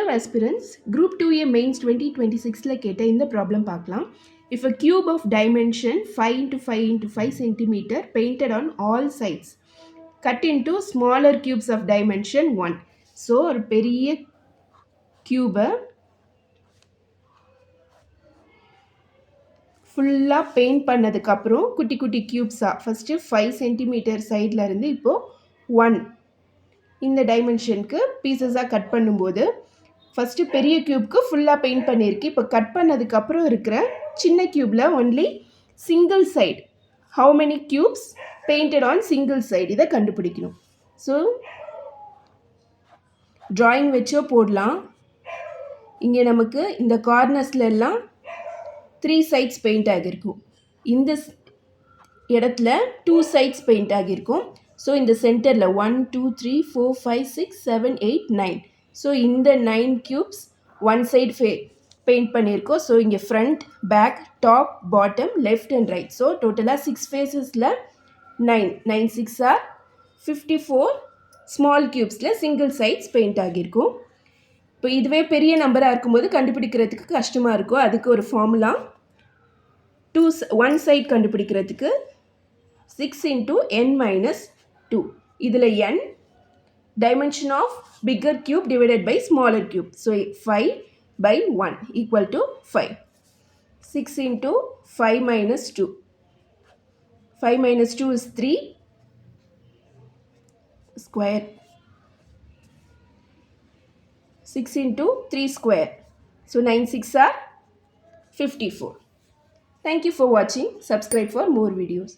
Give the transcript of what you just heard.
Hello aspirants, Group 2A Mains 2026 கேட்ட இந்த problem பார்க்கலாம். If a cube of dimension 5 into 5 into 5 cm painted on all sides cut into smaller cubes of dimension 1. So ஒரு பெரிய கியூபை ஃபுல்லாக paint பண்ணதுக்கப்புறம் குட்டி குட்டி க்யூப்ஸாக ஃபஸ்ட்டு 5 சென்டிமீட்டர் சைடில் இருந்து இப்போது 1 இந்த டைமென்ஷனுக்கு பீசஸாக கட் பண்ணும்போது ஃபஸ்ட்டு பெரிய க்யூப்க்கு ஃபுல்லாக பெயிண்ட் பண்ணியிருக்கு. இப்போ கட் பண்ணதுக்கப்புறம் இருக்கிற சின்ன க்யூப்பில் only single side how many cubes painted on single side இதை கண்டுபிடிக்கணும். ஸோ ட்ராயிங் வச்சோ போடலாம். இங்கே நமக்கு இந்த கார்னர்ஸ்ல எல்லாம் 3 sides பெயிண்ட் ஆகியிருக்கும். இந்த இடத்துல 2 sides பெயிண்ட் ஆகியிருக்கும். ஸோ இந்த சென்டரில் 1 2 3 4 5 6 7 8 9. ஸோ இந்த 9 க்யூப்ஸ் ஒன் சைடு பெயிண்ட் பண்ணியிருக்கோம். ஸோ இங்கே front back top bottom left and right. So டோட்டலாக 6 ஃபேஸஸில் 9 6 ஆர் 54 ஸ்மால் க்யூப்ஸில் சிங்கிள் சைட்ஸ் பெயிண்ட் ஆகியிருக்கும். இப்போ இதுவே பெரிய நம்பராக இருக்கும்போது கண்டுபிடிக்கிறதுக்கு கஷ்டமாக இருக்கும். அதுக்கு ஒரு ஃபார்முலா 1 சைட் கண்டுபிடிக்கிறதுக்கு 6 into n-2. இதில் n dimension of bigger cube divided by smaller cube. So 5 by 1 equal to 5. 6 into 5 minus 2. 5 minus 2 is 3 square. 6 into 3 square. So 9 6 are 54. Thank you for watching. Subscribe for more videos.